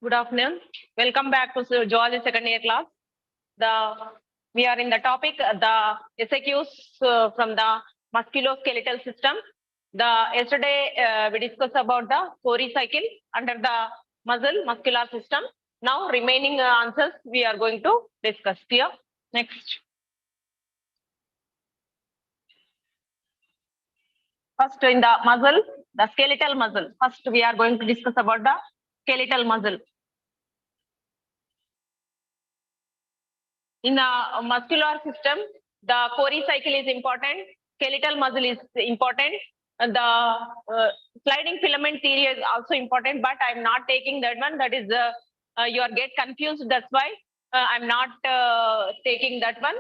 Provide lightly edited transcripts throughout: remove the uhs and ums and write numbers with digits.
Good afternoon. Welcome back to Zoology second year class. We are in the topic the SAQs from the musculoskeletal system. Yesterday we discussed about the Cori cycle under the muscular system. Now remaining answers we are going to discuss here. Next. First in the muscle, the skeletal muscle. First we are going to discuss about the skeletal muscle. In the muscular system, the Cori cycle is important, skeletal muscle is important, the sliding filament theory is also important, but I'm not taking that one. That is, you are get confused. That's why I'm not taking that one.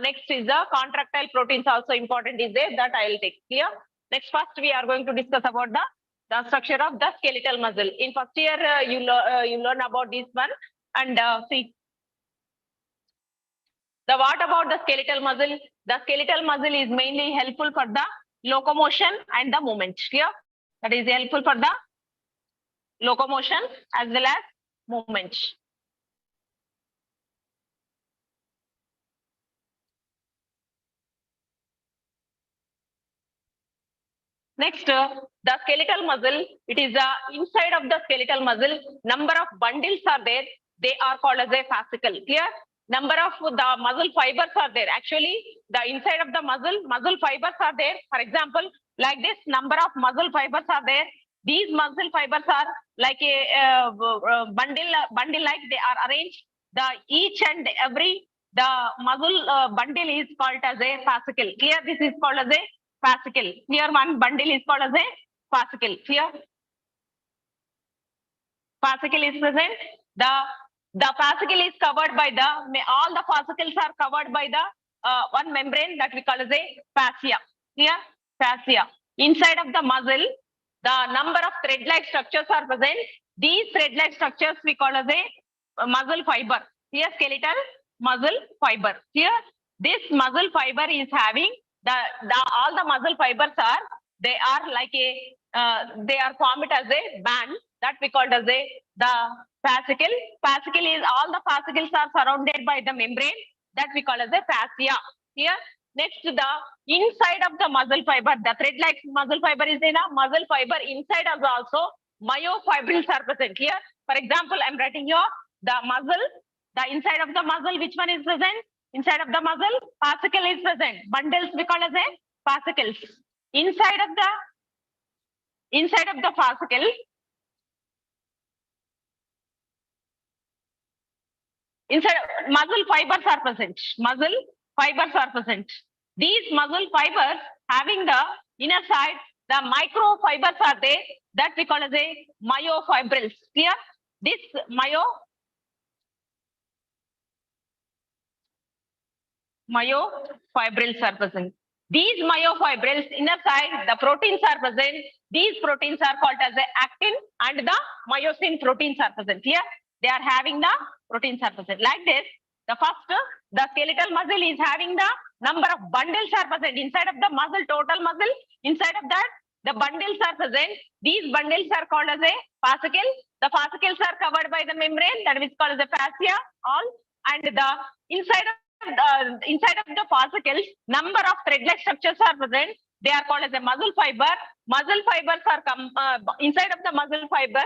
Next is the contractile proteins also important is there, that I will take here. Next, first we are going to discuss about the structure of the skeletal muscle. In first year, you learn about this one, and see. What about the skeletal muscle? The skeletal muscle is mainly helpful for the locomotion and the movement. Here, that is helpful for the locomotion as well as movement. Next, the skeletal muscle. It is the inside of the skeletal muscle. Number of bundles are there. They are called as a fascicle. Clear? Number of the muscle fibers are there. Actually, the inside of the muscle fibers are there. For example, like this, number of muscle fibers are there. These muscle fibers are like a bundle like they are arranged. Each and every the muscle bundle is called as a fascicle. Here, this is called as a fascicle. Here, one bundle is called as a fascicle. Here, fascicle is present. The fascicle is covered by all the fascicles are covered by the one membrane that we call as a fascia. Here, fascia. Inside of the muscle, the number of thread-like structures are present. These thread-like structures we call as a muscle fiber. Here, skeletal muscle fiber. Here, this muscle fiber is having all the muscle fibers are they are formed as a band that we called as the fascicle. Fascicle is all the fascicles are surrounded by the membrane that we call as a fascia. Here, next the inside of the muscle fiber, the thread-like muscle fiber is in a muscle fiber. Inside also myofibrils are present. Here, for example, I'm writing here the muscle. The inside of the muscle, which one is present? Inside of the muscle, fascicle is present. Bundles we call as a fascicles. Inside of the fascicle, inside muscle fibers are present. Muscle fibers are present. These muscle fibers having the inner side, the microfibers are there that we call as a myofibrils. Here, this myofibrils are present. These myofibrils inner side, the proteins are present. These proteins are called as the actin and the myosin proteins are present. Here, they are having the proteins are present. Like this, the skeletal muscle is having the number of bundles are present inside of the muscle, total muscle. Inside of that, the bundles are present. These bundles are called as a fascicle. The fascicles are covered by the membrane that is called as a fascia. And the inside of the fascicles, number of thread-like structures are present. They are called as a muscle fiber. Muscle fibers are inside of the muscle fiber.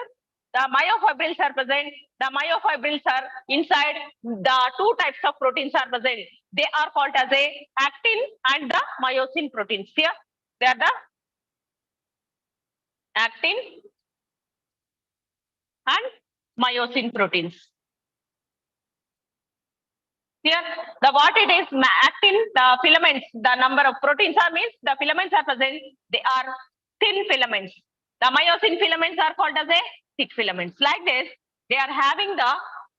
The myofibrils are present. The myofibrils are inside. The two types of proteins are present. They are called as a actin and the myosin proteins. Here, they are the actin and myosin proteins. Here, what it is, actin, the filaments, the number of proteins are means the filaments are present. They are thin filaments. The myosin filaments are called as a thick filaments. Like this, they are having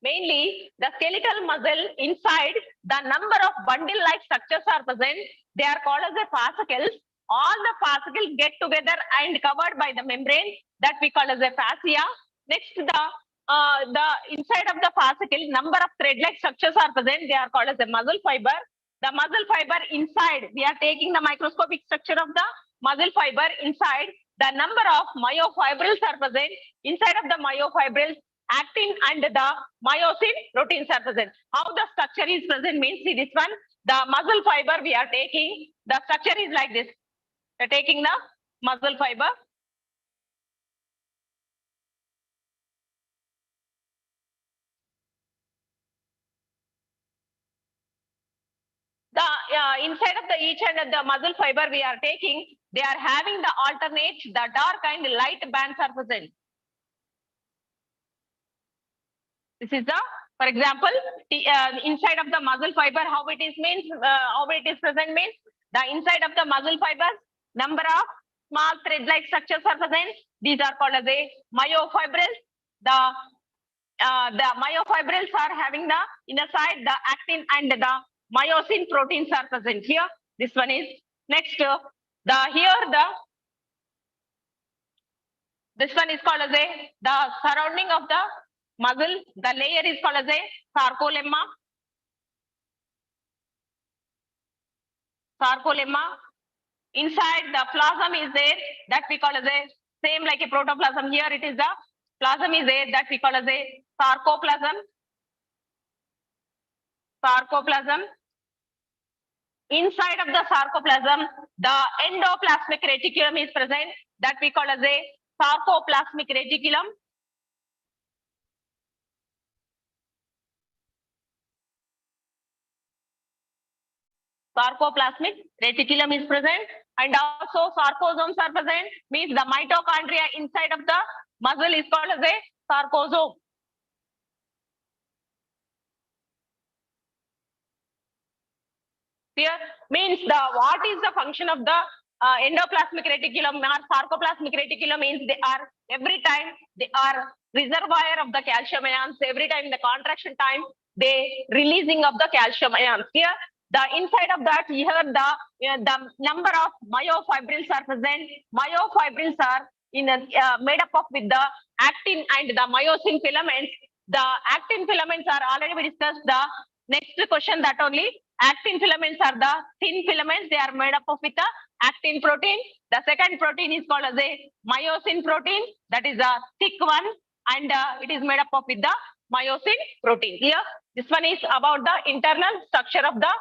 mainly the skeletal muscle inside. The number of bundle-like structures are present. They are called as a fascicles. All the fascicles get together and covered by the membrane that we call as a fascia. Next, the inside of the fascicle, number of thread-like structures are present. They are called as a muscle fiber. The muscle fiber inside, we are taking the microscopic structure of the muscle fiber inside. The number of myofibrils are present. Inside of the myofibrils, actin and the myosin proteins are present. How the structure is present means, see this one, the muscle fiber we are taking, the structure is like this. We are taking the muscle fiber. The inside of the each end of the muscle fiber we are taking, they are having the alternate, the dark and light bands are present. This is the, for example, inside of the muscle fiber, how it is means, how it is present means, the inside of the muscle fibers, number of small thread-like structures are present. These are called as a myofibrils. The myofibrils are having the inner side, the actin and the myosin proteins are present here. This one is next. This one is called as the surrounding of the muscle. The layer is called as a sarcolemma. Sarcolemma. Inside the plasm is there, that we call as a same like a protoplasm. Here it is the plasm is there, that we call as a sarcoplasm. Sarcoplasm. Inside of the sarcoplasm, the endoplasmic reticulum is present, that we call as a sarcoplasmic reticulum. Sarcoplasmic reticulum is present, and also sarcosomes are present, means the mitochondria inside of the muscle is called as a sarcosome. Here means the what is the function of the endoplasmic reticulum or sarcoplasmic reticulum means they are every time they are reservoir of the calcium ions. Every time the contraction time they releasing of the calcium ions. Here the inside of that, here the number of myofibrils are present. Myofibrils are made up of with the actin and the myosin filaments. The actin filaments are already we discussed. The next question that only actin filaments are the thin filaments. They are made up of with the actin protein. The second protein is called as a myosin protein. That is a thick one, and it is made up of with the myosin protein. Here, this one is about the internal structure of the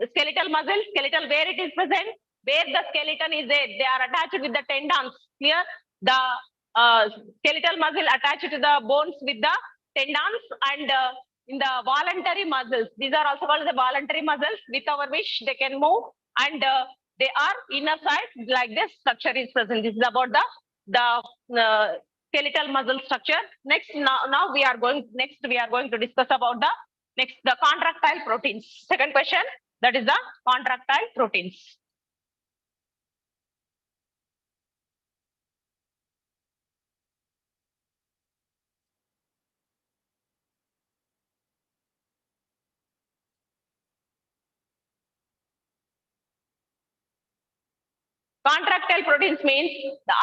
skeletal muscle. Skeletal, where it is present, where the skeleton is there, they are attached with the tendons. Here, the skeletal muscle attached to the bones with the tendons, and in the voluntary muscles, these are also called the voluntary muscles, with our wish they can move, and they are inner side like this structure is present. This is about the skeletal muscle structure. Next, now we are going to discuss about the contractile proteins. Second question, that is the contractile proteins. Contractile proteins means,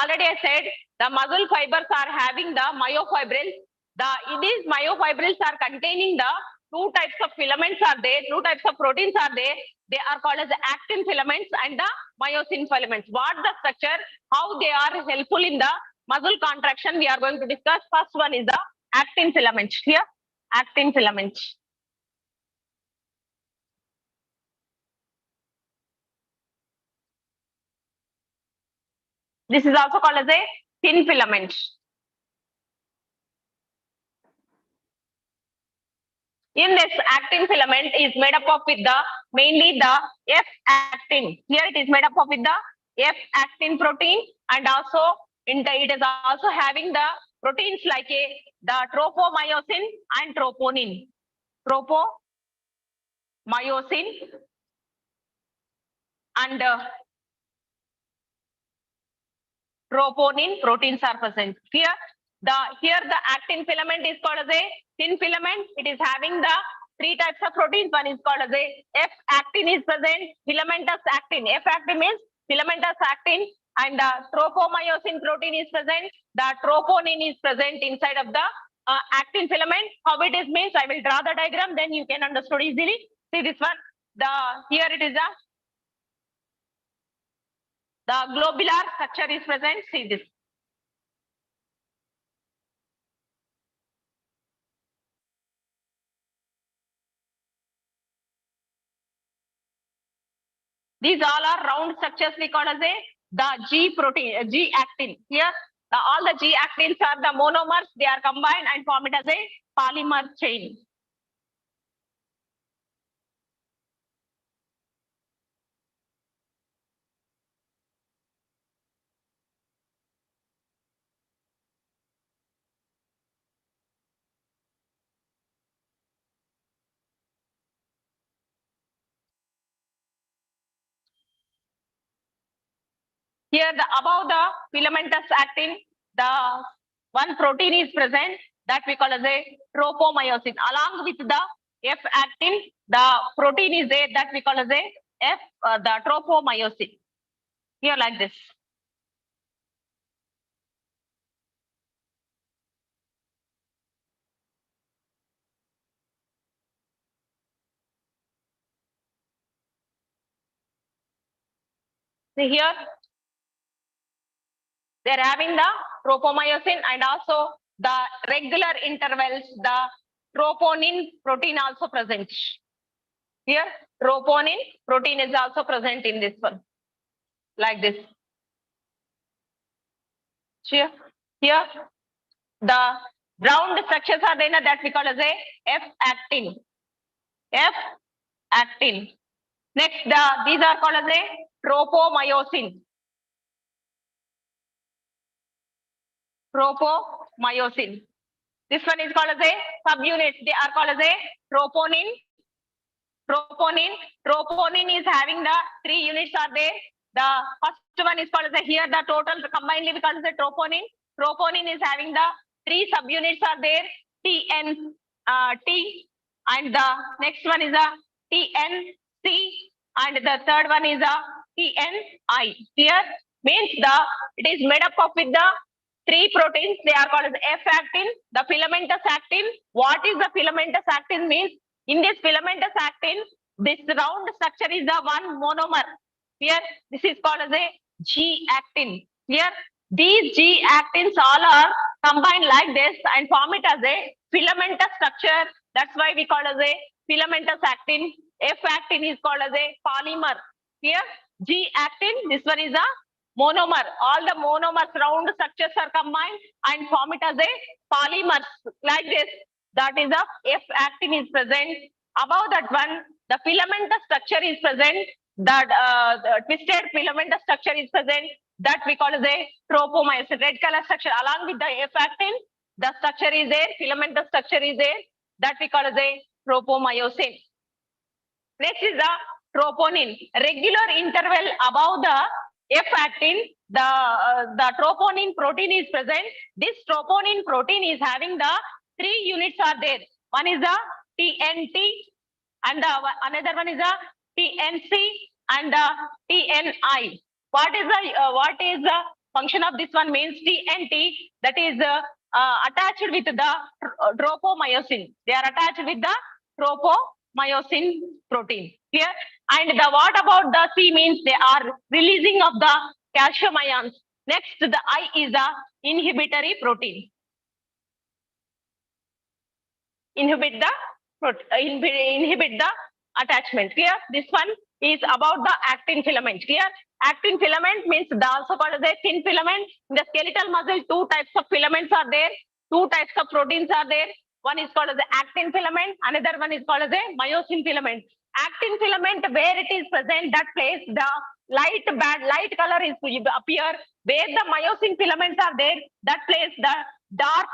already I said, the muscle fibers are having the myofibrils. These myofibrils are containing the two types of filaments are there, two types of proteins are there. They are called as the actin filaments and the myosin filaments. What the structure, how they are helpful in the muscle contraction, we are going to discuss. First one is the actin filament. Here, actin filament. This is also called as a thin filament. In this, actin filament is made up of with the mainly the F-actin. Here it is made up of with the F-actin protein, and also it is also having the proteins like the tropomyosin and troponin. Tropomyosin and troponin proteins are present. Here the actin filament is called as a thin filament. It is having the three types of proteins. One is called as a F-actin is present, filamentous actin. F-actin means filamentous actin, and the tropomyosin protein is present. The troponin is present inside of the actin filament. How it is means, I will draw the diagram, then you can understand easily. See this one. Here it is the globular structure is present. See this. These all are round structures we call as the G protein, G actin. Here, all the G actins are the monomers. They are combined and form it as a polymer chain. Here, above the filamentous actin, the one protein is present that we call as a tropomyosin. Along with the F actin, the protein is there that we call as a the tropomyosin. Here, like this. See here, they're having the tropomyosin and also the regular intervals, the troponin protein also present. Here, troponin protein is also present in this one, like this. Here, the round structures are there that we call as a F actin. F actin. Next, these are called as a tropomyosin. Tropomyosin. This one is called as a subunit. They are called as a troponin. Troponin is having the 3 units are there. The first one is called as a here. The total combinedly we call as a troponin. Troponin is having the 3 subunits are there. TN T, and the next one is a TNC, and the third one is a TNI. Here means it is made up of with the 3 proteins. They are called as F actin, the filamentous actin. What is the filamentous actin means? In this filamentous actin, this round structure is the one monomer. Here, this is called as a G actin. Here, these G actins all are combined like this and form it as a filamentous structure. That's why we call as a filamentous actin. F actin is called as a polymer. Here, G actin, this one is a monomer. All the monomers round structures are combined and form it as a polymer like this. That is the F actin is present. Above that one, the filamentous structure is present. That the twisted filamentous structure is present. That we call as a tropomyosin. Red color structure along with the F actin. The structure is there. Filamentous structure is there. That we call as a tropomyosin. Next is the troponin. Regular interval above the F actin, the troponin protein is present. This troponin protein is having the 3 units are there. One is the TNT, and another one is the TNC and the TNI. What is the function of this one means TNT, that is attached with the tropomyosin. They are attached with the tropomyosin protein here. And what about the C means they are releasing of the calcium ions. Next, the I is the inhibitory protein. Inhibit the attachment. Clear? This one is about the actin filament. Clear? Actin filament means also called as a thin filament. In the skeletal muscle, 2 types of filaments are there. 2 types of proteins are there. One is called as the actin filament. Another one is called as a myosin filament. Actin filament, where it is present, that place the light color is appear. Where the myosin filaments are there, that place the dark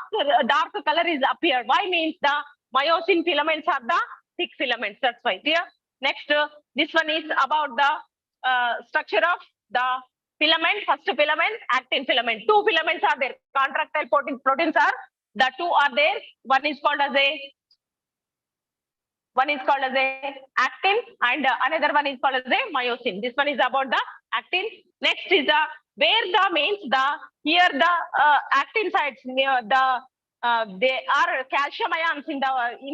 color is appear. Why means the myosin filaments are the thick filaments. That's why. Clear? Next, this one is about the structure of the filament. First filament, actin filament. 2 filaments are there. Contractile proteins are the 2 are there. One is called as a actin, and another one is called as a myosin. This one is about the actin. Next is the where the means the here the actin sites near the they are calcium ions in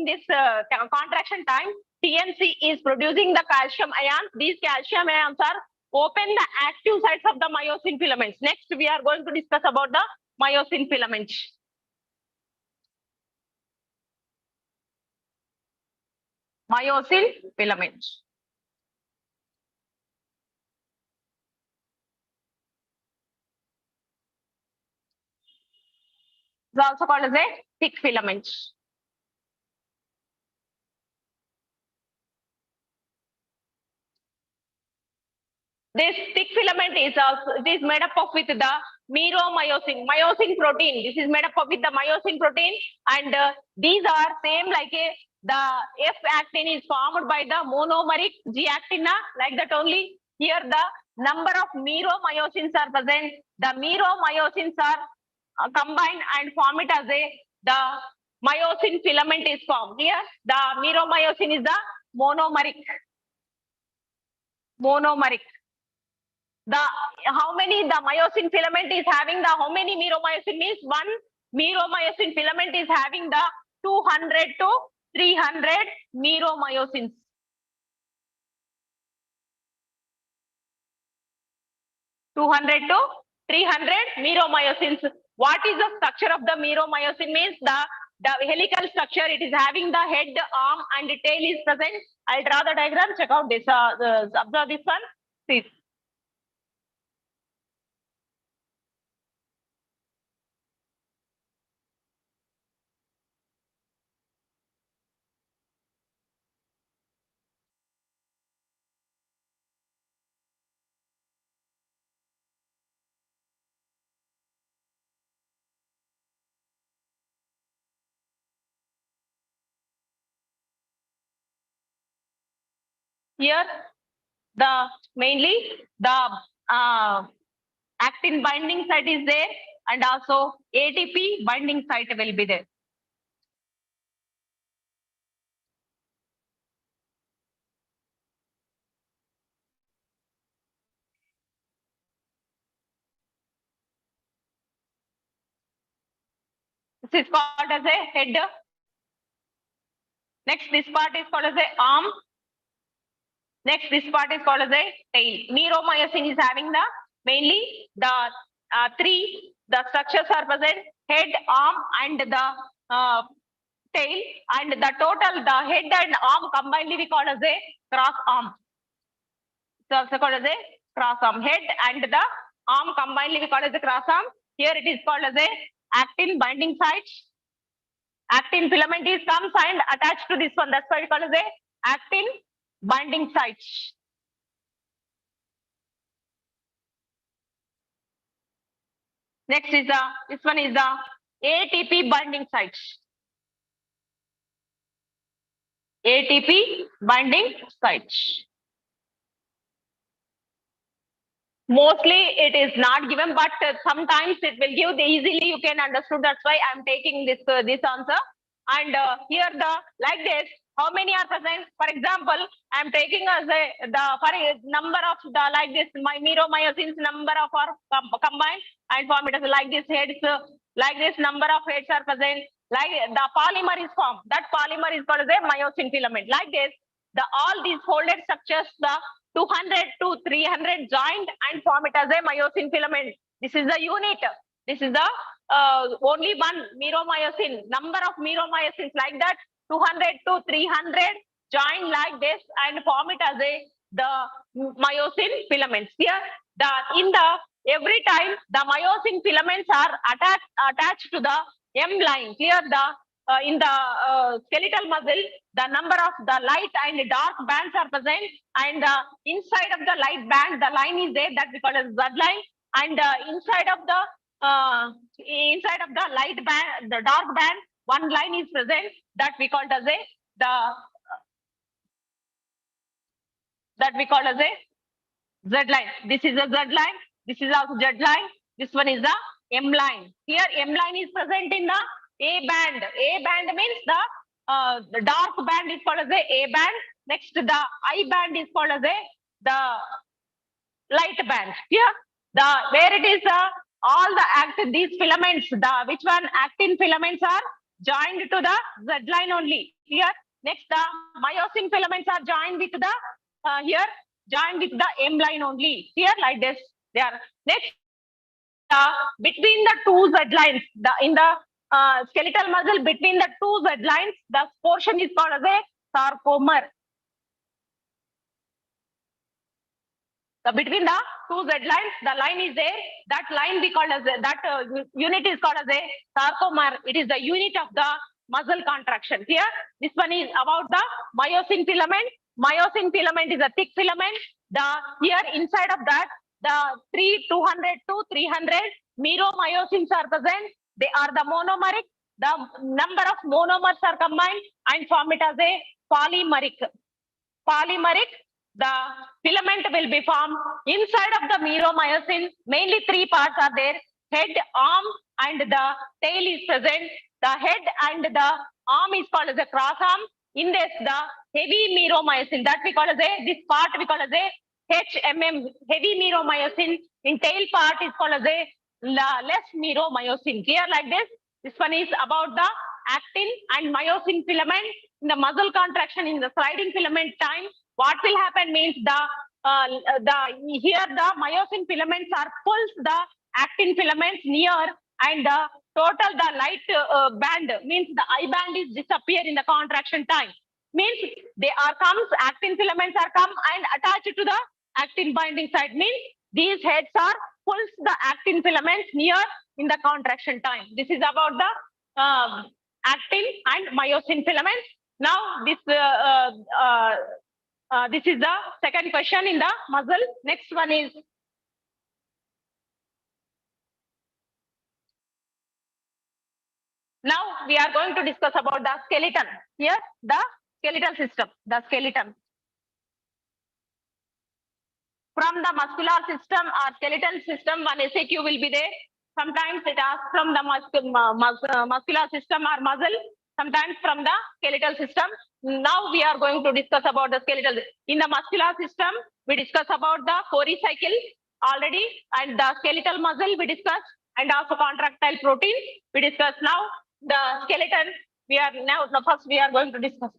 this contraction time. TNC is producing the calcium ions. These calcium ions are open the active sites of the myosin filaments. Next, we are going to discuss about the myosin filament. Myosin filament. is also called as a thick filament. This thick filament is also, it is made up of with the myosin protein. This is made up of with the myosin protein, and these are same like the F actin is formed by the monomeric G actin, like that only. Here the number of myosins are present. The myosins are combined and form it as the myosin filament is formed. Here the myosin is the monomeric. The how many the myosin filament is having the how many myosin means one myosin filament is having the 200 to 300 myosins. 200 to 300 myosins. What is the structure of the myosin means the helical structure. It is having the head, arm, and the tail is present. I'll draw the diagram. Check out this. Observe this one. See. Here, the mainly the actin binding site is there, and also ATP binding site will be there. This is called as a head. Next, this part is called as a arm. Next, this part is called as a tail. Myosin is having the mainly the three the structures are present: head, arm, and the tail. And the total the head and arm combined we call as a cross arm. It's also called as a cross arm. Head and the arm combined we call as a cross arm. Here it is called as a actin binding site. Actin filament is comes and attached to this one. That's why we call as a actin binding site. Next is this one is the ATP binding site. ATP binding site. Mostly it is not given, but sometimes it will give. Easily you can understand. That's why I'm taking this this answer. And here the like this. How many are present? For example, I'm taking as a for a number of the like this my myosins number of are combined and form it as like this heads like this number of heads are present. Like the polymer is formed. That polymer is called as a myosin filament. Like this, the all these folded structures the 200 to 300 joined and form it as a myosin filament. This is the unit. This is the only one myosin. Number of myosins like that 200 to 300 joined like this and form it as a the myosin filaments. Here the in the every time the myosin filaments are attached to the M line. Here the in the skeletal muscle, the number of the light and dark bands are present, and inside of the light band, the line is there that we call as Z line, and inside of the light band, the dark band, one line is present that we call as a Z line. This is a Z line. This is also Z line. This one is the M line. Here M line is present in the A band. A band means the dark band is called as A band. Next, the I band is called as the light band. Here, where it is all the these filaments, which one actin filaments are joined to the Z line only. Here, next the myosin filaments are joined with the joined with the M line only. Here, like this, they are next. Between the two Z lines, in the skeletal muscle between the two Z lines, the portion is called as a sarcomer. between the two Z lines, the line is there. That line we call as unit is called as a sarcomere. It is the unit of the muscle contraction. Here, this one is about the myosin filament. Myosin filament is a thick filament. Here inside of that, the 200 to 300 meromyosins are present. They are the monomeric. The number of monomers are combined and form it as a polymeric. Polymeric, the filament will be formed inside of the meromyosin. Mainly three parts are there: head, arm, and the tail is present. The head and the arm is called as a cross arm. In this, the heavy meromyosin, that we call as this part we call as a HMM, heavy meromyosin. In tail part is called as a less meromyosin. Clear like this? This one is about the actin and myosin filament. In the muscle contraction, in the sliding filament time, what will happen means here the myosin filaments are pulls the actin filaments near, and the total the light band means the I band is disappear in the contraction time. Means they are comes, actin filaments are come and attached to the actin binding side. Means these heads are pulls the actin filaments near in the contraction time. This is about the actin and myosin filaments. Now this is the second question in the muscle. Next one is now we are going to discuss about the skeleton. Here the skeletal system, the skeleton. From the muscular system or skeletal system, one SAQ will be there. Sometimes it asks from the muscular system or muscle, sometimes from the skeletal system. Now we are going to discuss about the skeletal. In the muscular system, we discuss about the Cori cycle already, and the skeletal muscle we discussed, and also contractile protein we discussed. Now the skeleton, we are now the first we are going to discuss.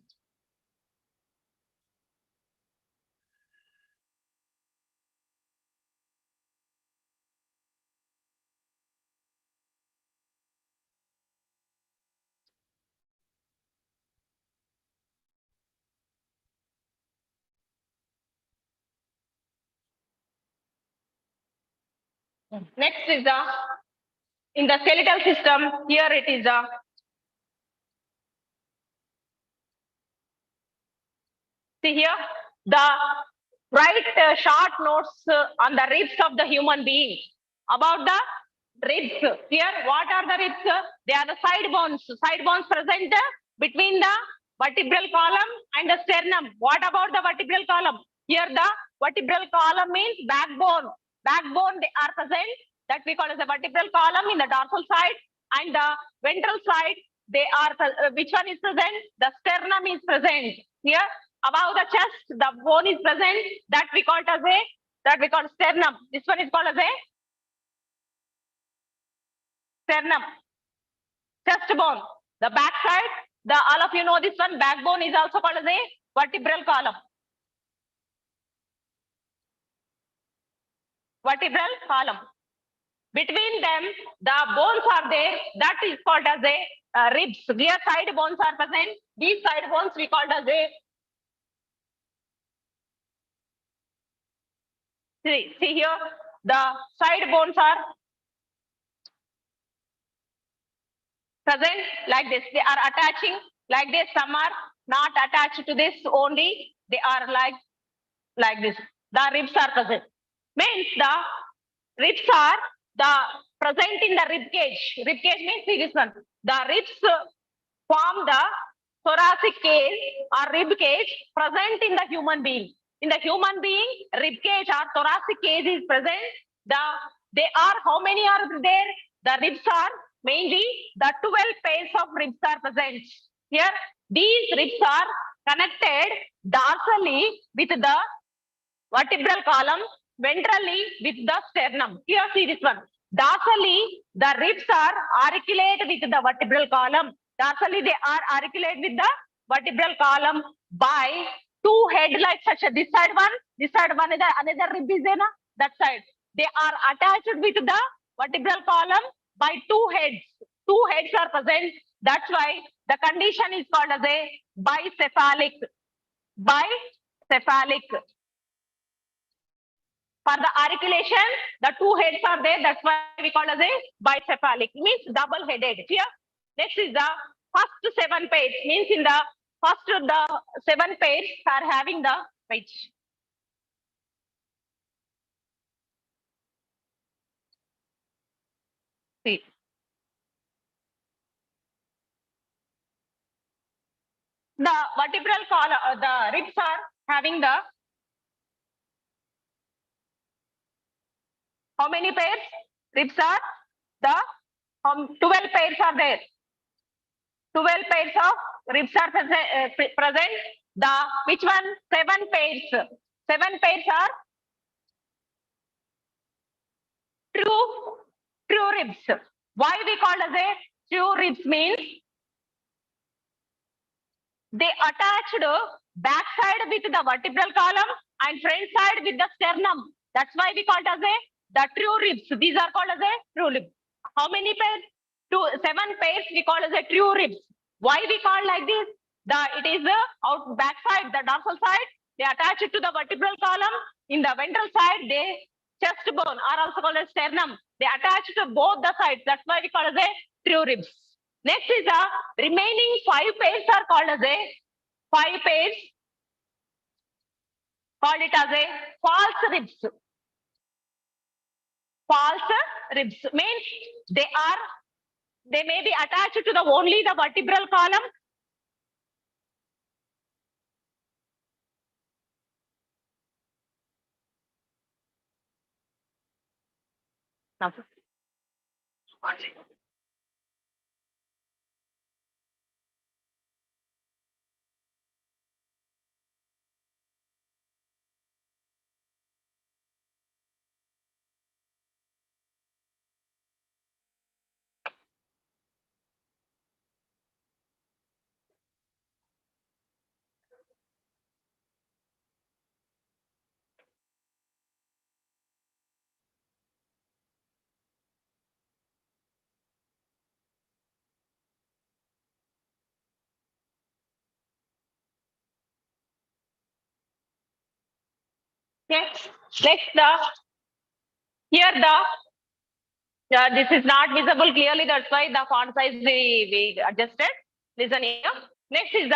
Next is the in the skeletal system. Here it is the see here the write short notes on the ribs of the human being about the ribs. Here, what are the ribs? They are the side bones. Side bones present between the vertebral column and the sternum. What about the vertebral column? Here, the vertebral column means backbone. Backbone they are present. That we call as the vertebral column in the dorsal side, and the ventral side. They are which one is present? The sternum is present. Here, above the chest, the bone is present. That we call as a sternum. This one is called as a sternum, chest bone. The back side, all of you know this one, backbone is also called as a vertebral column. Vertebral column. Between them, the bones are there. That is called as a ribs. Here side bones are present. These side bones we called as a see here the side bones are present like this. They are attaching like this. Some are not attached to this only. They are like this. The ribs are present. Means the ribs are present in the rib cage. Rib cage means see this one. The ribs form the thoracic cage or rib cage present in the human being. In the human being, rib cage or thoracic cage is present. They are how many are there? The ribs are mainly the 12 pairs of ribs are present. Here, these ribs are connected dorsally with the vertebral column, ventrally with the sternum. Here, see this one. Dorsally, the ribs are articulate with the vertebral column. Dorsally, they are articulate with the vertebral column by two head like such. This side one is another rib is there, that side. They are attached with the vertebral column by two heads. Two heads are present. That's why the condition is called as a bicephalic. Bicephalic. For the articulation, the two heads are there. That's why we call as a bicephalic. Means double-headed. Here, next is the first 7 pairs. Means in the first of the 7 pairs are having the wait. See. The vertebral column, the ribs are having the how many pairs? Ribs are the 12 pairs are there. 12 pairs of ribs are present. The which one? 7 pairs. 7 pairs are true ribs. Why we call as a true ribs means they attached backside with the vertebral column and front side with the sternum. That's why we call it as a the true ribs. These are called as a true ribs. How many pairs? 7 pairs we call as a true ribs. Why we call like this? It is the out backside, the dorsal side. They attach it to the vertebral column. In the ventral side, they chest bone are also called as sternum. They attach to both the sides. That's why we call as a true ribs. Next is the remaining 5 pairs are called as a 5 pairs. Called it as a false ribs. False ribs means they may be attached to the only the vertebral column. Now, next here this is not visible clearly. That's why the font size we adjusted. Listen here. Next is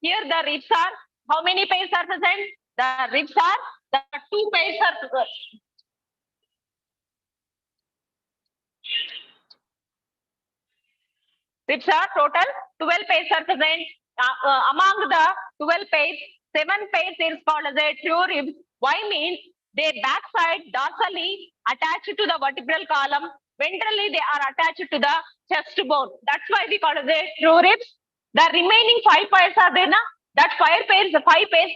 here the ribs are how many pairs are present? The ribs are the 2 pairs are ribs are total 12 pairs are present. Among the 12 pairs, 7 pairs is called as a true ribs. Why means their backside dorsally attached to the vertebral column. Ventrally, they are attached to the chest bone. That's why we call it a true ribs. The remaining 5 pairs are there. That 5 pairs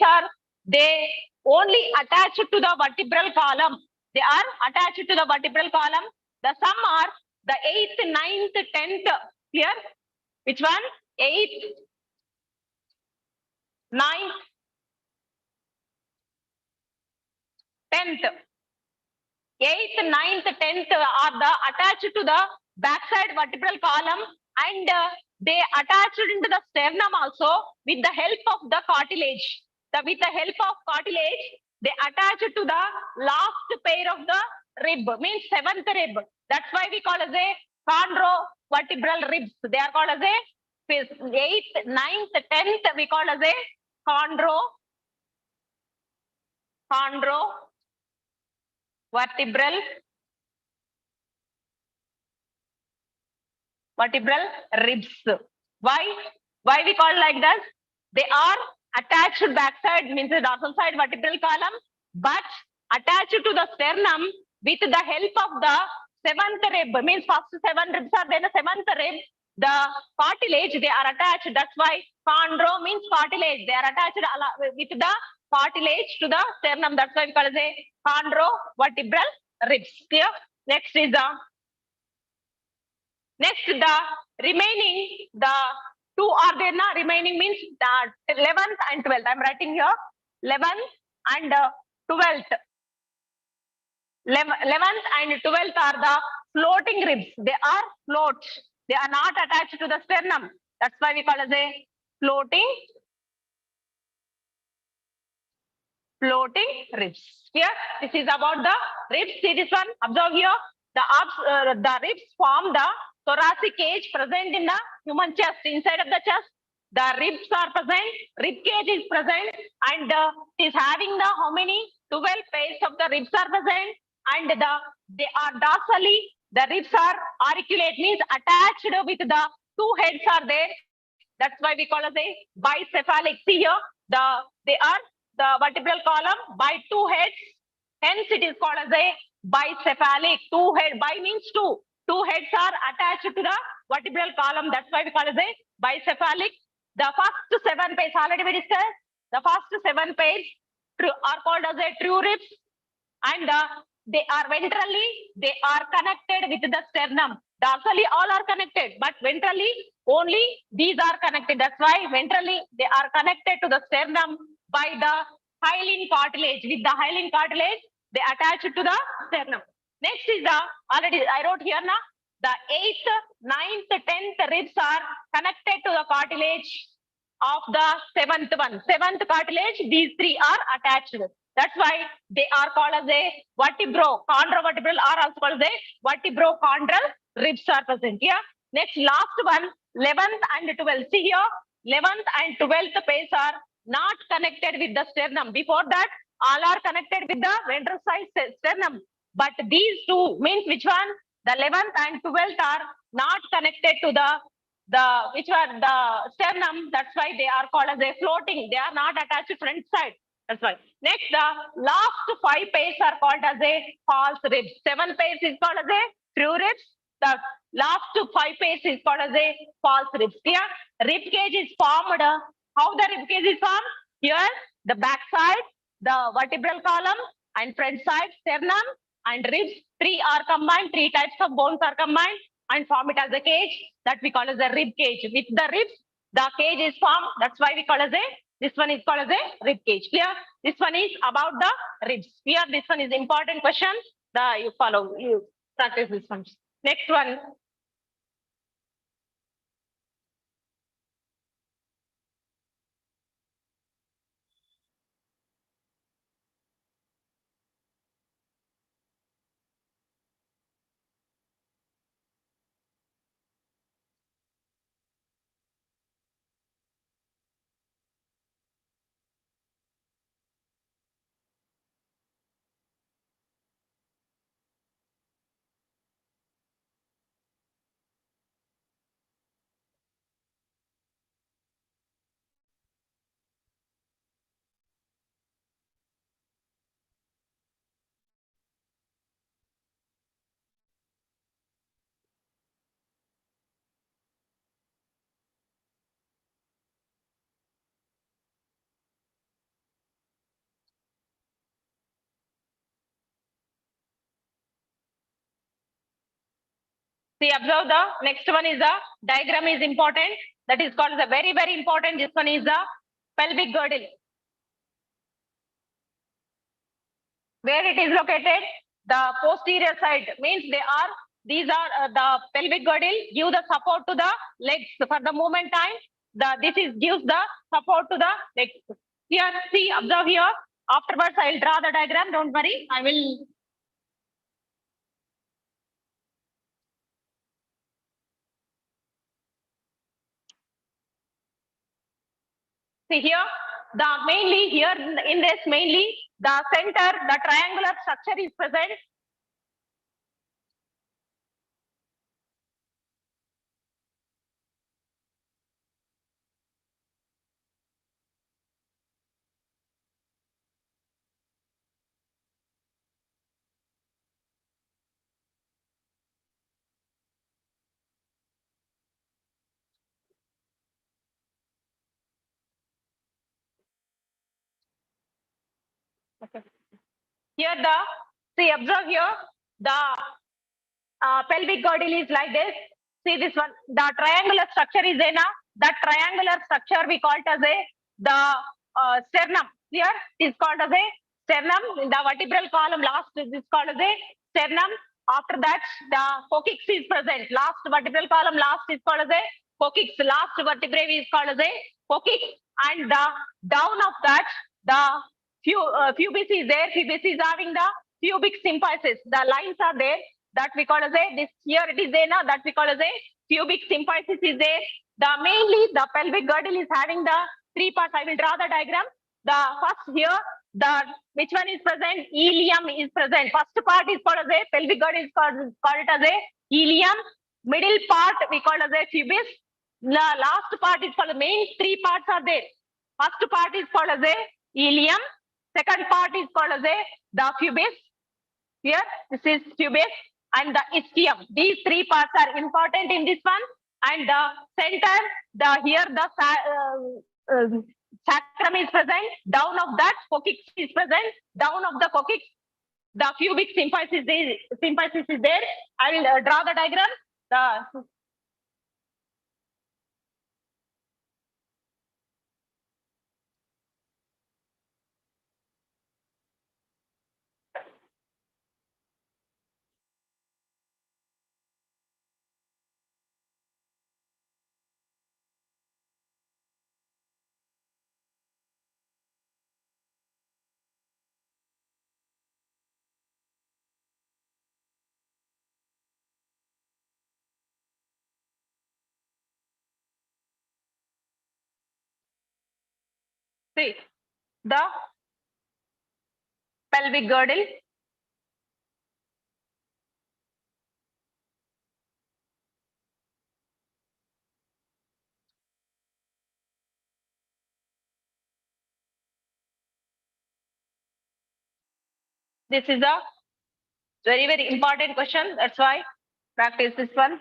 are they only attached to the vertebral column. They are attached to the vertebral column. The sum are the 8th, 9th, 10th. Clear? Which one? 8th, 9th, 10th. 8th, 9th, 10th are the attached to the backside vertebral column and they attached into the sternum also with the help of the cartilage. With the help of cartilage, they attach to the last pair of the rib, means 7th rib. That's why we call as a chondrovertebral ribs. They are called as a 8th, 9th, 10th. We call as a chondrovertebral ribs. Why we call like that? They are attached backside, means the dorsal side vertebral column, but attached to the sternum with the help of the 7th rib, means first 7 ribs are there, the 7th rib, the cartilage, they are attached. That's why chondro means cartilage. They are attached with the cartilage to the sternum. That's why we call it a chondrovertebral ribs. Clear? Next is the remaining, the 2 are there now. Remaining means the 11th and 12th. I'm writing here 11th and 12th. 11th and 12th are the floating ribs. They are floats. They are not attached to the sternum. That's why we call as a floating floating ribs. Here, this is about the ribs. See this one. Observe here. The ribs form the thoracic cage present in the human chest. Inside of the chest, the ribs are present. Rib cage is present, and it is having the how many 12 pairs of the ribs are present, and they are dorsally. The ribs are auriculate, means attached with the two heads are there. That's why we call as a bicephalic. See here, they are the vertebral column by two heads. Hence, it is called as a bicephalic. Two head. Bi means two. Two heads are attached to the vertebral column. That's why we call it as a bicephalic. The first 7 pairs already we discussed. The first 7 pairs are called as a true ribs, and they are ventrally. They are connected with the sternum. Dorsally, all are connected, but ventrally only these are connected. That's why ventrally they are connected to the sternum by the hyaline cartilage. With the hyaline cartilage, they attach it to the sternum. Next is the already I wrote here now. The 8th, 9th, 10th ribs are connected to the cartilage of the 7th one. 7th cartilage, these 3 are attached. That's why they are called as a chondrovertebral, are also called as a vertebrochondral ribs are present here. Next, last one, 11th and 12th. See here, 11th and 12th pairs are not connected with the sternum. Before that, all are connected with the ventral side sternum. But these two means which one? The 11th and 12th are not connected to the which one? The sternum. That's why they are called as a floating. They are not attached to front side. That's why. Next, the last 5 pairs are called as a false ribs. 7 pairs is called as a true ribs. The last 5 pairs is called as a false ribs. Here, rib cage is formed. How the rib cage is formed? Here, the back side, the vertebral column, and front side, sternum, and ribs. 3 are combined. 3 types of bones are combined and form it as a cage that we call as a rib cage. With the ribs, the cage is formed. That's why we call as a. This one is called as a rib cage. Clear? This one is about the ribs. Here, this one is important question. You follow. You practice this one. Next one. See, observe the next one is the diagram is important. That is called the very, very important. This one is the pelvic girdle. Where it is located? The posterior side means these are the pelvic girdle give the support to the legs for the movement time. This gives the support to the legs. Here, see, observe here. Afterwards, I will draw the diagram. Don't worry. I will. See here, in this mainly the center, the triangular structure is present. Okay. Here observe here, the pelvic girdle is like this. See this one, the triangular structure is there now. That triangular structure we call it as the sternum. Here is called as a sternum. The vertebral column last is called as a sternum. After that, the coccyx is present. Last vertebral column last is called as a coccyx. Last vertebrae is called as a coccyx, and the down of that, the pubis is there. Pubis is having the pubic symphysis. The lines are there that we call as a this here it is there now that we call as a pubic symphysis is there. The mainly the pelvic girdle is having the three parts. I will draw the diagram. The first here the which one is present? Ileum is present. First part is called as a pelvic girdle is called as a ileum. Middle part we call as a pubis. The last part is called main three parts are there. First part is called as a ileum. Second part is called as a the pubis. Here this is pubis and the ischium. These three parts are important in this one. And the center, the here the sacrum is present. Down of that coccyx is present. Down of the coccyx, the pubic symphysis is there. I will draw the diagram. The see the pelvic girdle. This is a very important question. That's why practice this one.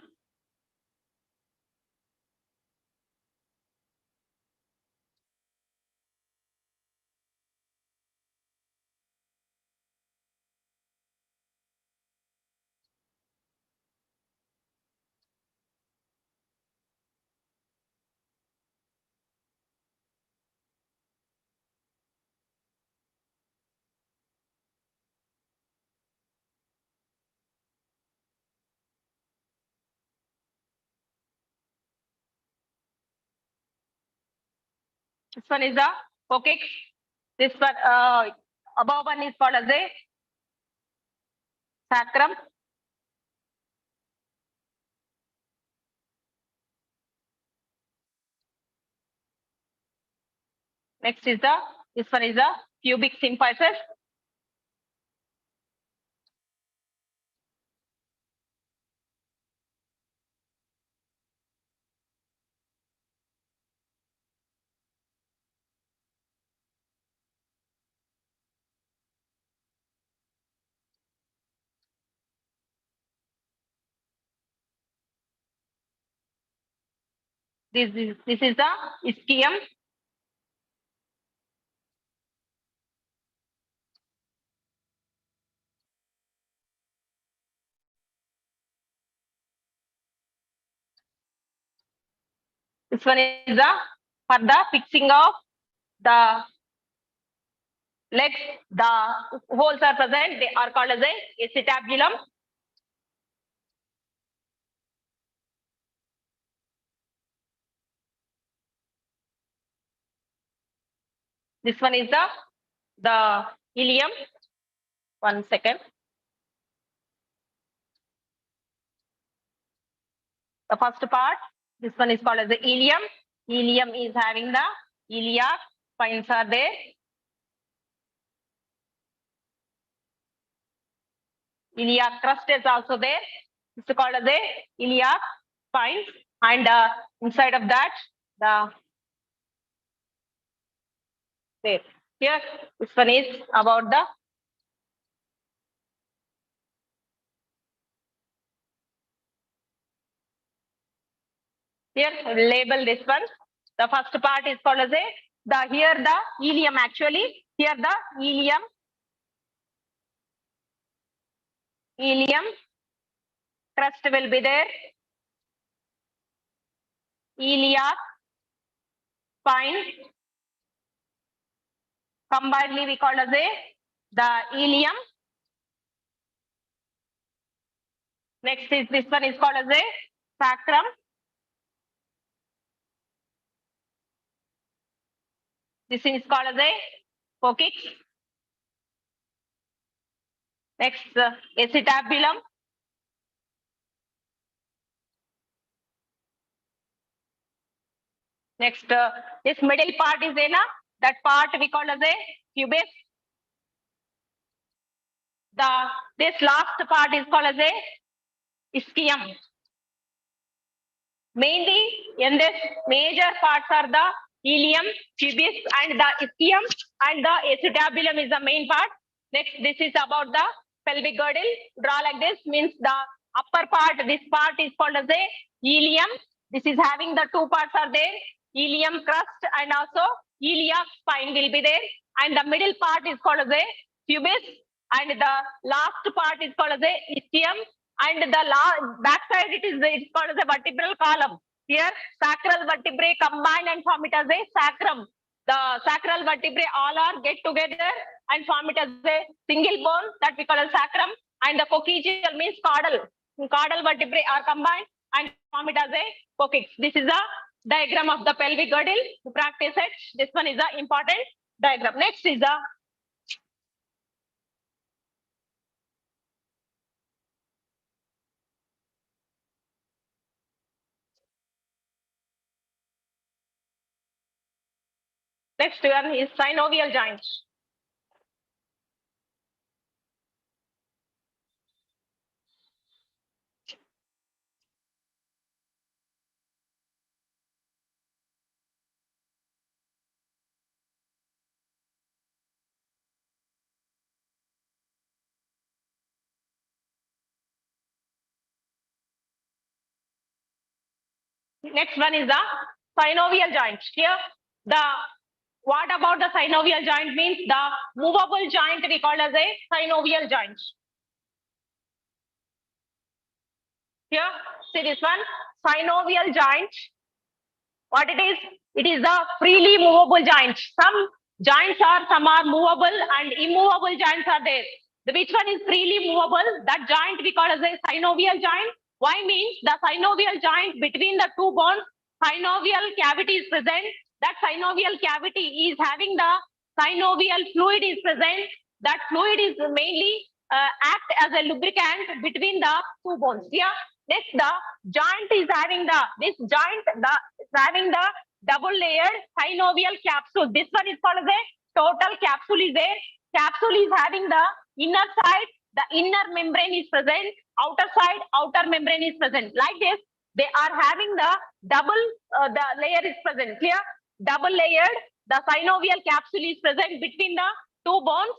This one is the coccyx. This one above one is called as a sacrum. Next is this one is the pubic symphysis. This is the ischium. This one is the for the fixing of the legs. The holes are present. They are called as a acetabulum. This one is the ileum. 1 second. The first part, this one is called as the ileum. Ileum is having the iliac spines are there. Iliac crust is also there. It's called as the iliac spines. And inside of that, there. Here, this one is about the here label this one. The first part is called as here the ileum actually. Here the ileum crust will be there. Iliac spine. Combinedly we call as the ileum. Next is this one is called as a sacrum. This is called as a coccyx. Next, acetabulum. Next, this middle part is there, that part we call as a pubis. This last part is called as a ischium. Mainly, in this major parts are the ilium, pubis, and the ischium, and the acetabulum is the main part. Next, this is about the pelvic girdle. Draw like this means the upper part. This part is called as a ilium. This is having the two parts are there. Ilium crust and also iliac spine will be there. And the middle part is called as a pubis. And the last part is called as a ischium. And the back side it's called as a vertebral column. Here, sacral vertebrae combine and form it as a sacrum. The sacral vertebrae all are get together and form it as a single bone that we call as sacrum. And the coccygeal means caudal. Caudal vertebrae are combined and form it as a coccyx. This is a diagram of the pelvic girdle. To practice it, this one is an important diagram. Next is the next one is synovial joint. Next one is the synovial joint. Here, what about the synovial joint means the movable joint we call as a synovial joint. Here, see this one, synovial joint. What it is? It is the freely movable joint. Some are movable and immovable joints are there. Which one is freely movable? That joint we call as a synovial joint. Why means the synovial joint between the two bones, synovial cavity is present. That synovial cavity is having the synovial fluid is present. That fluid is mainly act as a lubricant between the two bones. Yeah. Next, the joint is having having the double layered synovial capsule. This one is called as a total capsule is there. Capsule is having the inner side, the inner membrane is present, outer side, outer membrane is present. Like this, they are having the double, the layer is present. Clear? Double layered, the synovial capsule is present between the two bones.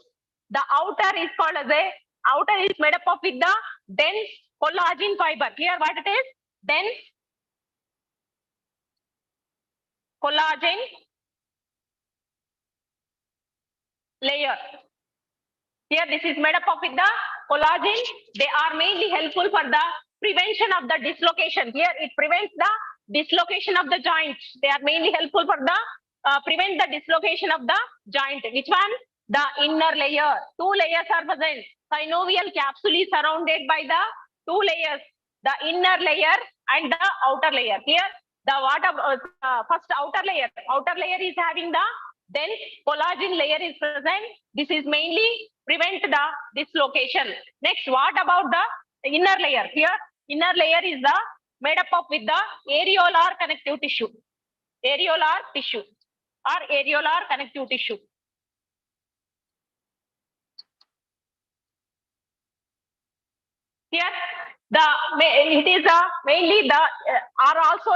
The outer is called as a, outer is made up of with the dense collagen fiber. Clear what it is? Dense collagen layer. Here this is made up of with the collagen. They are mainly helpful for the prevention of the dislocation. Here it prevents the dislocation of the joint. They are mainly helpful for the prevent the dislocation of the joint. Which one? The inner layer. Two layers are present. Synovial capsule is surrounded by the two layers, the inner layer and the outer layer. Here, the first outer layer. Outer layer is having the dense collagen layer is present. This is mainly prevent the dislocation. Next, what about the inner layer? Here, inner layer is the made up of with the areolar connective tissue. Areolar tissue or areolar connective tissue. Here, it is mainly the are also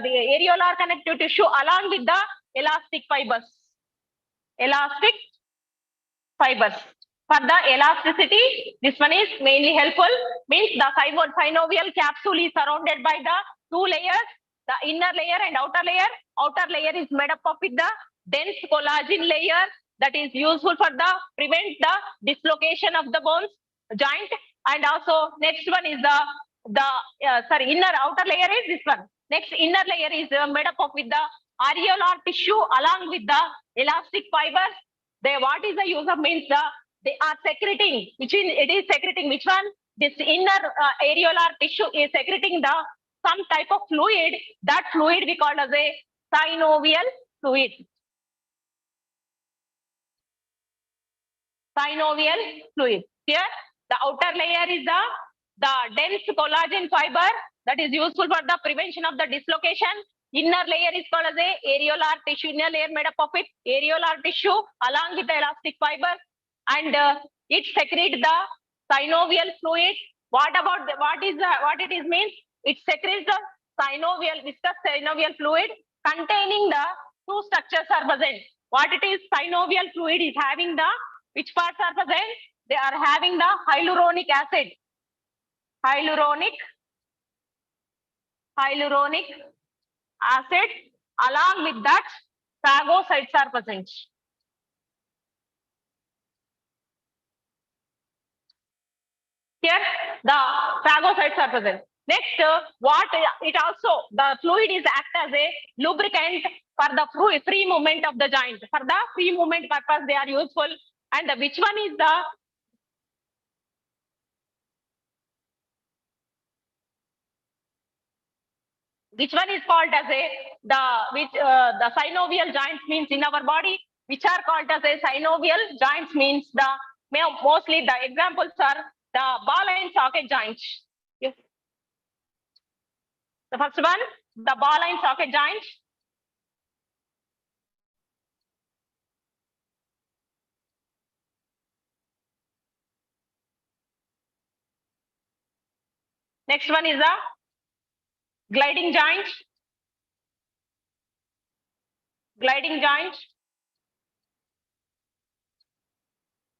the areolar connective tissue along with the elastic fibers. Elastic fibers. For the elasticity, this one is mainly helpful. Means the synovial capsule is surrounded by the two layers, the inner layer and outer layer. Outer layer is made up of with the dense collagen layer that is useful for the prevent the dislocation of the bones joint. And also next one is inner outer layer is this one. Next inner layer is made up of with the areolar tissue along with the elastic fibers. What is the use of means they are secreting, it is secreting which one? This inner areolar tissue is secreting the some type of fluid. That fluid we call as a synovial fluid. Synovial fluid. Here, The outer layer is the dense collagen fiber that is useful for the prevention of the dislocation. Inner layer is called as a areolar tissue. Inner layer made up of it areolar tissue along with the elastic fiber, and it secretes the synovial fluid. What it is means? It secretes the synovial viscous synovial fluid containing the two structures are present. What it is? Synovial fluid is having the which parts are present? They are having the hyaluronic acid. Hyaluronic acid. Along with that, phagocytes are present. Here, the phagocytes are present. Next, what it also, the fluid is act as a lubricant for the free movement of the joint. For the free movement purpose, they are useful. And which one is the which one is called as a the synovial joints means in our body, which are called as a synovial joints means the mostly the examples are the ball and socket joints. Yes. The first one, the ball and socket joints. Next one is the gliding joint. Gliding joint.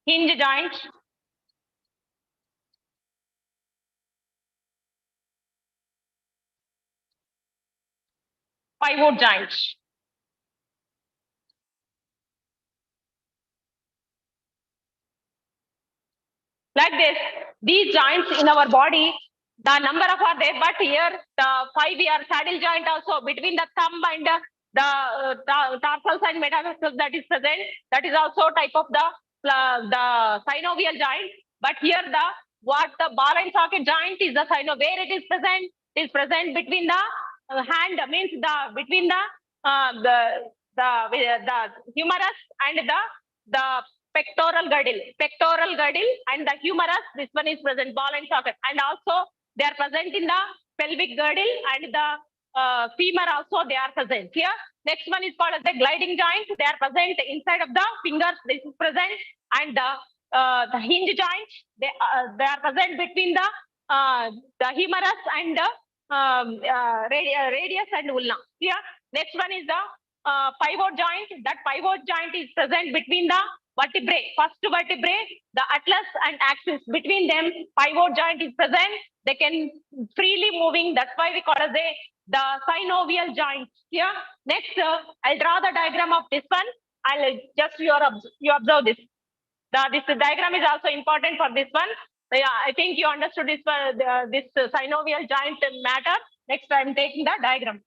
Hinge joint. Pivot joint. Like this, these joints in our body, the number of are there, but here the 5 year saddle joint also between the thumb and the tarsals and metatarsals that is present. That is also type of the synovial joint. But here what the ball and socket joint is the where it is present. It is present between the hand means between the humerus and the pectoral girdle and the humerus. This one is present, ball and socket, and also they are present in the pelvic girdle and the femur also they are present here. Next one is called as the gliding joint. They are present inside of the fingers. This is present, and the hinge joint. They are present between the humerus and the radius and ulna. Here, next one is the pivot joint. That pivot joint is present between the vertebrae. First vertebrae, the atlas and axis. Between them, pivot joint is present. They can freely moving. That's why we call it the synovial joint. Here, next, I'll draw the diagram of this one. I'll just you observe this. This diagram is also important for this one. Yeah, I think you understood this this synovial joint matter. Next, I'm taking the diagram.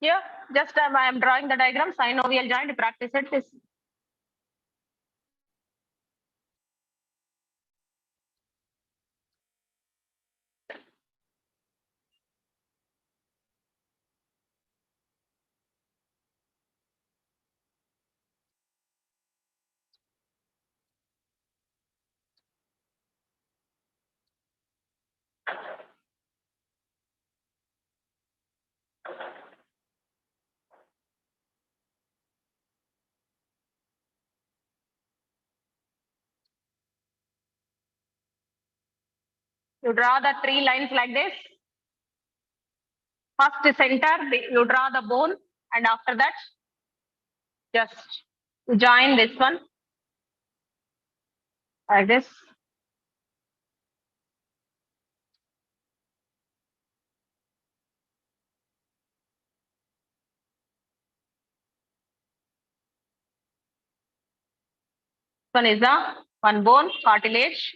Here, just I am drawing the diagram, synovial joint, practice it. This. You draw the 3 lines like this. First center, you draw the bone, and after that, just join this one like this. One is the one bone, cartilage.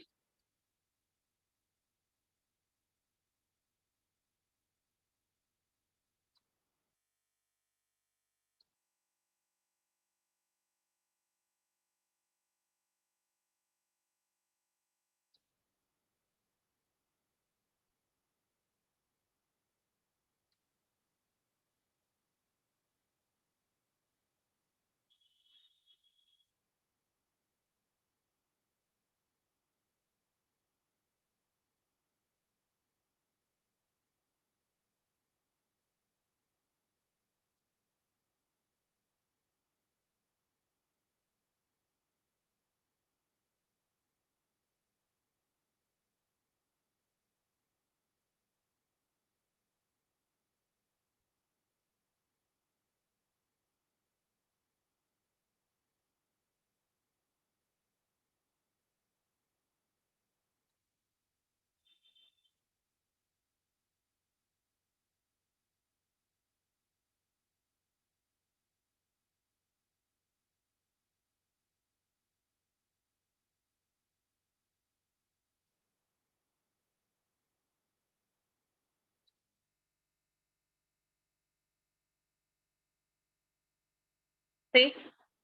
See,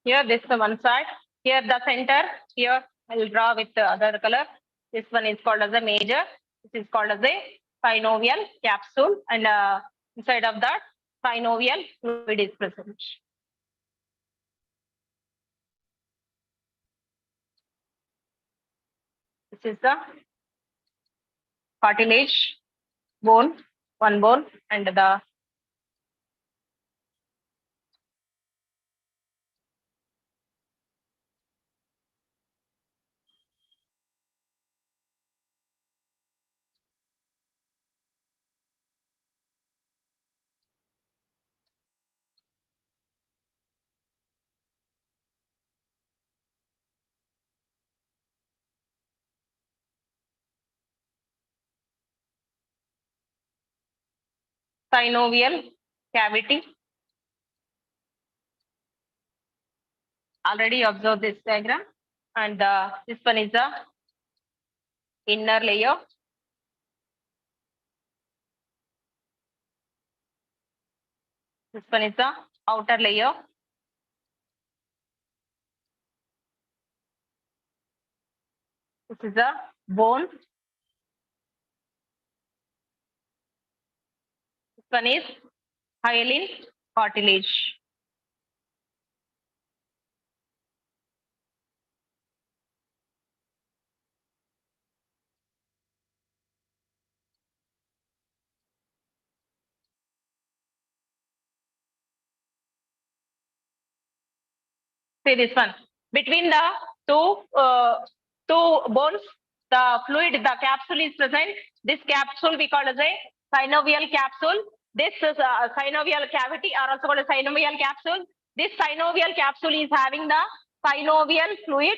here this is the one side. Here the center. Here I will draw with the other color. This one is called as a major. This is called as a synovial capsule, and inside of that synovial fluid is present. This is the cartilage bone, one bone, and the synovial cavity. Already observed this diagram, and this one is the inner layer. This one is the outer layer. This is the bone. This one is hyaline cartilage. See this one. Between the two bones, the fluid, the capsule is present. This capsule we call as a synovial capsule. This is a synovial cavity, or also called a synovial capsule. This synovial capsule is having the synovial fluid.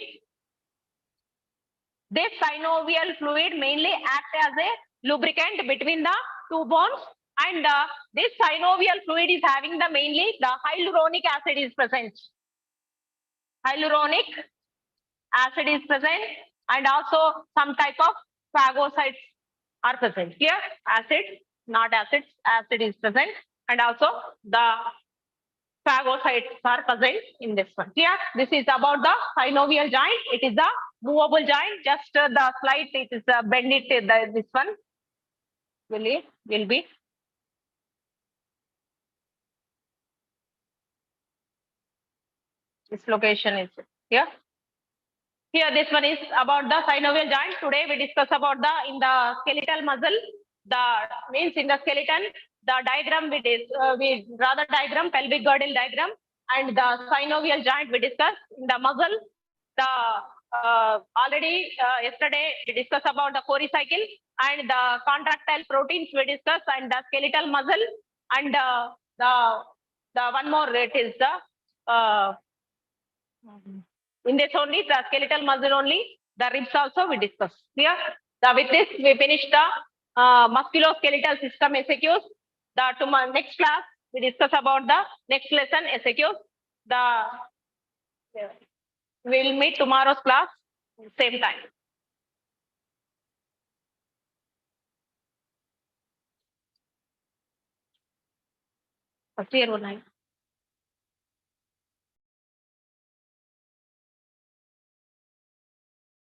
This synovial fluid mainly acts as a lubricant between the two bones, and this synovial fluid is having the mainly the hyaluronic acid is present. Hyaluronic acid is present, and also some type of phagocytes are present. Here, acid, not acids, acid is present, and also the phagocytes are present in this one. Here, this is about the synovial joint. It is a movable joint. Just the slight, it is bend it. This one will be. This location is here. Here, this one is about the synovial joint. Today, we discuss about the in the skeletal muscle. The means in the skeleton, the diagram we draw the diagram, pelvic girdle diagram, and the synovial joint we discuss in the muscle. The already yesterday we discussed about the corycycle and the contractile proteins we discussed, and the skeletal muscle, and the one more it is the in this only the skeletal muscle only, the ribs also we discuss. Here, with this we finish the musculoskeletal system SAQs. To my next class we discuss about the next lesson SAQs. We'll meet tomorrow's class, same time. First year 09.